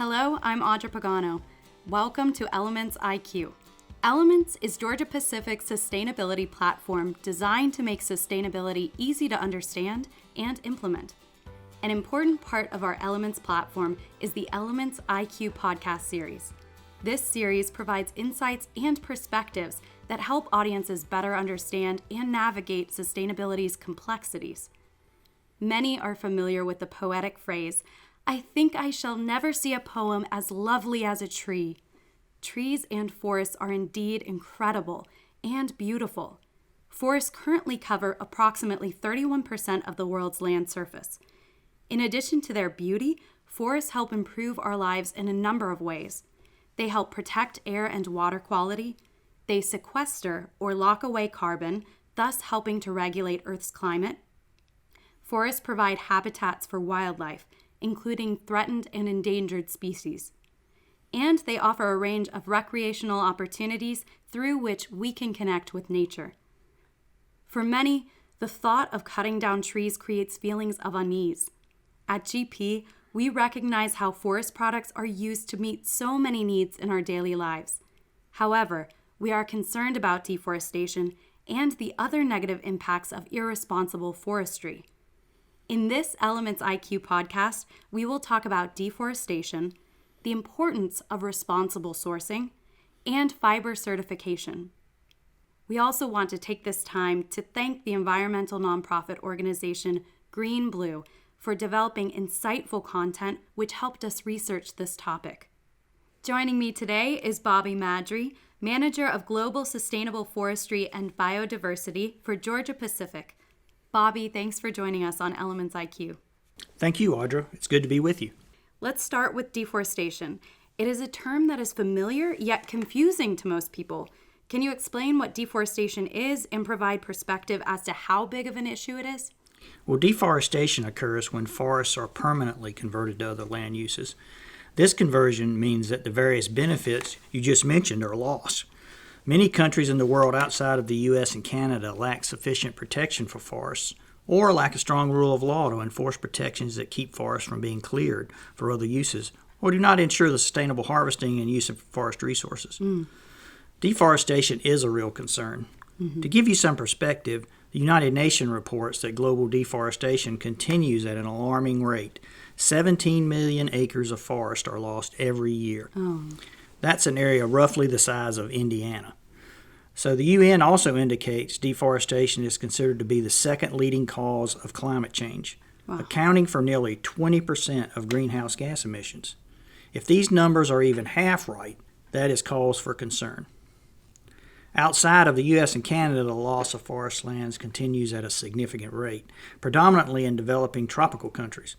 Hello, I'm Audra Pagano. Welcome to Elements IQ. Elements is Georgia Pacific's sustainability platform designed to make sustainability easy to understand and implement. An important part of our Elements platform is the Elements IQ podcast series. This series provides insights and perspectives that help audiences better understand and navigate sustainability's complexities. Many are familiar with the poetic phrase, "I think I shall never see a poem as lovely as a tree." Trees and forests are indeed incredible and beautiful. Forests currently cover approximately 31% of the world's land surface. In addition to their beauty, forests help improve our lives in a number of ways. They help protect air and water quality. They sequester or lock away carbon, thus helping to regulate Earth's climate. Forests provide habitats for wildlife, including threatened and endangered species. And they offer a range of recreational opportunities through which we can connect with nature. For many, the thought of cutting down trees creates feelings of unease. At GP, we recognize how forest products are used to meet so many needs in our daily lives. However, we are concerned about deforestation and the other negative impacts of irresponsible forestry. In this Elements IQ podcast, we will talk about deforestation, the importance of responsible sourcing, and fiber certification. We also want to take this time to thank the environmental nonprofit organization Green Blue for developing insightful content which helped us research this topic. Joining me today is Bobby Maddrey, Manager of Global Sustainable Forestry and Biodiversity for Georgia Pacific. Bobby, thanks for joining us on Elements IQ. Thank you, Audra. It's good to be with you. Let's start with deforestation. It is a term that is familiar yet confusing to most people. Can you explain what deforestation is and provide perspective as to how big of an issue it is? Well, deforestation occurs when forests are permanently converted to other land uses. This conversion means that the various benefits you just mentioned are lost. Many countries in the world outside of the U.S. and Canada lack sufficient protection for forests or lack a strong rule of law to enforce protections that keep forests from being cleared for other uses or do not ensure the sustainable harvesting and use of forest resources. Deforestation is a real concern. To give you some perspective, the United Nations reports that global deforestation continues at an alarming rate. 17 million acres of forest are lost every year. That's an area roughly the size of Indiana. So the UN also indicates deforestation is considered to be the second leading cause of climate change, accounting for nearly 20% of greenhouse gas emissions. If these numbers are even half right, that is cause for concern. Outside of the U.S. and Canada, the loss of forest lands continues at a significant rate, predominantly in developing tropical countries.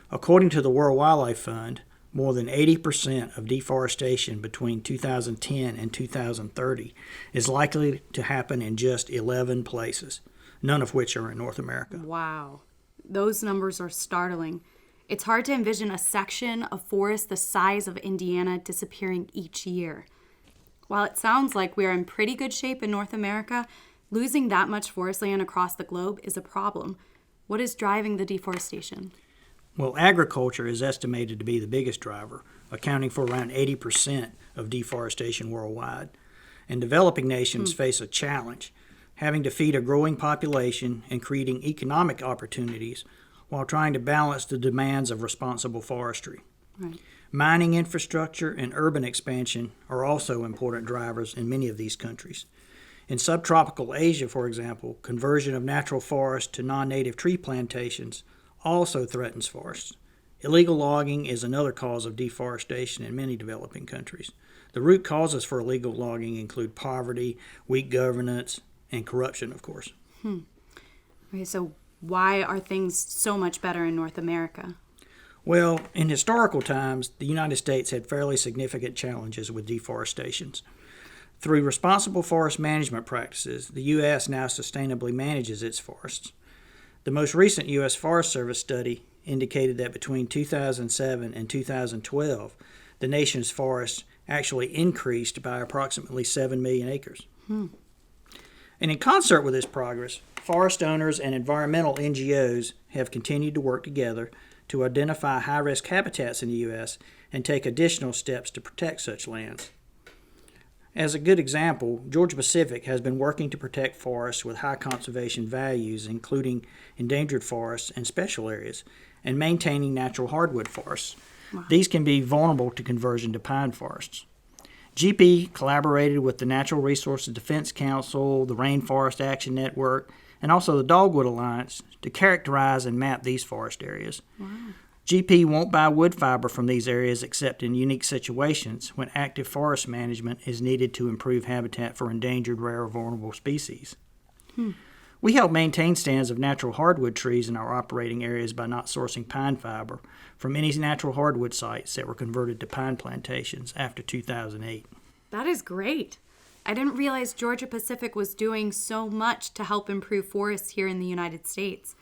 According to the World Wildlife Fund, more than 80% of deforestation between 2010 and 2030 is likely to happen in just 11 places, none of which are in North America. Wow, those numbers are startling. It's hard to envision a section of forest the size of Indiana disappearing each year. While it sounds like we are in pretty good shape in North America, losing that much forest land across the globe is a problem. What is driving the deforestation? Well, agriculture is estimated to be the biggest driver, accounting for around 80% of deforestation worldwide. And developing nations face a challenge, having to feed a growing population and creating economic opportunities while trying to balance the demands of responsible forestry. Right. Mining infrastructure and urban expansion are also important drivers in many of these countries. In subtropical Asia, for example, conversion of natural forests to non-native tree plantations also threatens forests. Illegal logging is another cause of deforestation in many developing countries. The root causes for illegal logging include poverty, weak governance, and corruption, of course. Okay, so why are things so much better in North America? Well, in historical times, the United States had fairly significant challenges with deforestation. Through responsible forest management practices, the U.S. now sustainably manages its forests. The most recent U.S. Forest Service study indicated that between 2007 and 2012, the nation's forests actually increased by approximately 7 million acres. And in concert with this progress, forest owners and environmental NGOs have continued to work together to identify high-risk habitats in the U.S. and take additional steps to protect such lands. As a good example, Georgia Pacific has been working to protect forests with high conservation values, including endangered forests and special areas, and maintaining natural hardwood forests. Wow. These can be vulnerable to conversion to pine forests. GP collaborated with the Natural Resources Defense Council, the Rainforest Action Network, and also the Dogwood Alliance to characterize and map these forest areas. Wow. GP won't buy wood fiber from these areas except in unique situations when active forest management is needed to improve habitat for endangered, rare, or vulnerable species. We help maintain stands of natural hardwood trees in our operating areas by not sourcing pine fiber from any natural hardwood sites that were converted to pine plantations after 2008. That is great. I didn't realize Georgia Pacific was doing so much to help improve forests here in the United States.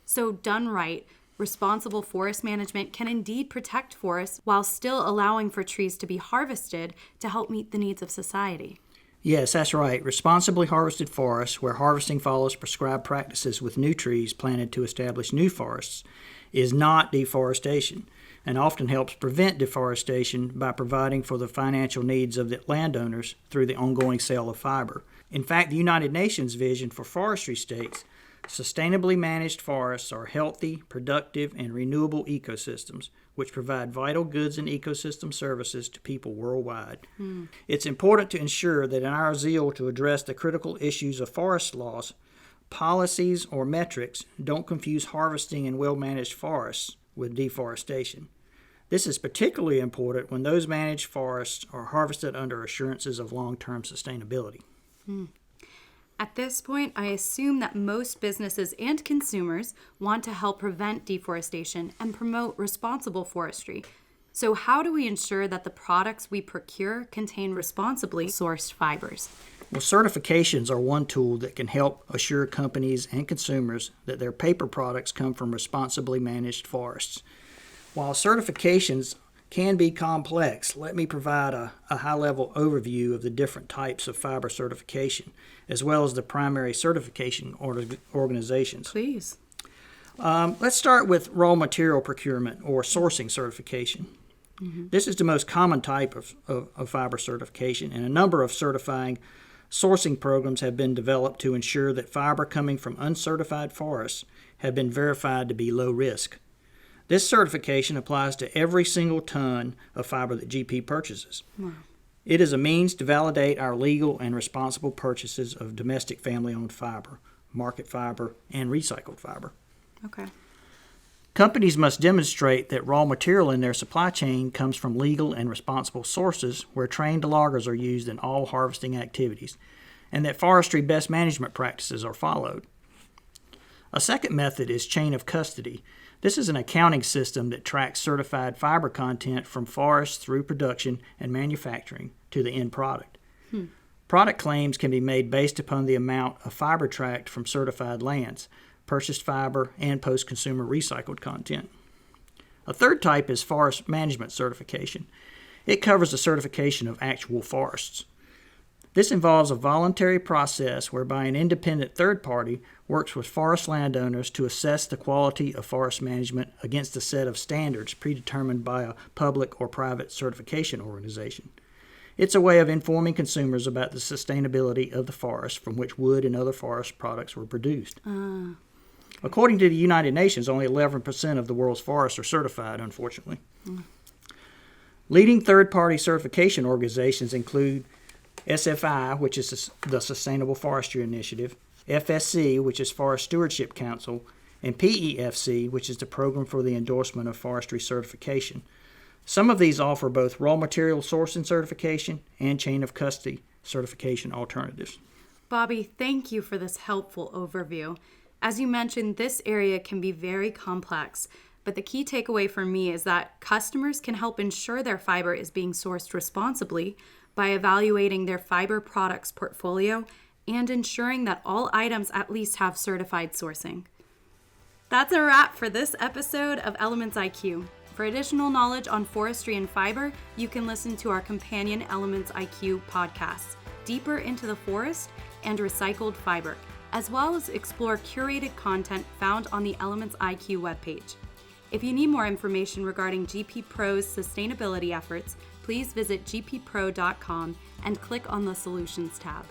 So done right, responsible forest management can indeed protect forests while still allowing for trees to be harvested to help meet the needs of society. Yes, that's right. Responsibly harvested forests, where harvesting follows prescribed practices with new trees planted to establish new forests, is not deforestation, and often helps prevent deforestation by providing for the financial needs of the landowners through the ongoing sale of fiber. In fact, the United Nations vision for forestry states, sustainably managed forests are healthy, productive, and renewable ecosystems, which provide vital goods and ecosystem services to people worldwide. It's important to ensure that in our zeal to address the critical issues of forest loss, policies or metrics don't confuse harvesting in well-managed forests with deforestation. This is particularly important when those managed forests are harvested under assurances of long-term sustainability. At this point, I assume that most businesses and consumers want to help prevent deforestation and promote responsible forestry. So how do we ensure that the products we procure contain responsibly sourced fibers? Well, certifications are one tool that can help assure companies and consumers that their paper products come from responsibly managed forests. While certifications can be complex, let me provide a high-level overview of the different types of fiber certification, as well as the primary certification organizations. Please. Let's start with raw material procurement or sourcing certification. This is the most common type of fiber certification, and a number of certifying sourcing programs have been developed to ensure that fiber coming from uncertified forests have been verified to be low risk. This certification applies to every single ton of fiber that GP purchases. Wow. It is a means to validate our legal and responsible purchases of domestic family-owned fiber, market fiber, and recycled fiber. Okay. Companies must demonstrate that raw material in their supply chain comes from legal and responsible sources where trained loggers are used in all harvesting activities, and that forestry best management practices are followed. A second method is chain of custody. This is an accounting system that tracks certified fiber content from forests through production and manufacturing to the end product. Product claims can be made based upon the amount of fiber tracked from certified lands, purchased fiber, and post-consumer recycled content. A third type is forest management certification. It covers the certification of actual forests. This involves a voluntary process whereby an independent third party works with forest landowners to assess the quality of forest management against a set of standards predetermined by a public or private certification organization. It's a way of informing consumers about the sustainability of the forest from which wood and other forest products were produced. According to the United Nations, only 11% of the world's forests are certified, unfortunately. Leading third-party certification organizations include SFI, which is the Sustainable Forestry Initiative, FSC, which is Forest Stewardship Council, and PEFC, which is the Program for the Endorsement of Forestry Certification. Some of these offer both raw material sourcing certification and chain of custody certification alternatives. Bobby, thank you for this helpful overview. As you mentioned, this area can be very complex, but the key takeaway for me is that customers can help ensure their fiber is being sourced responsibly by evaluating their fiber products portfolio and ensuring that all items at least have certified sourcing. That's a wrap for this episode of Elements IQ. For additional knowledge on forestry and fiber, you can listen to our companion Elements IQ podcasts, Deeper into the Forest and Recycled Fiber, as well as explore curated content found on the Elements IQ webpage. If you need more information regarding GP Pro's sustainability efforts, please visit gppro.com and click on the Solutions tab.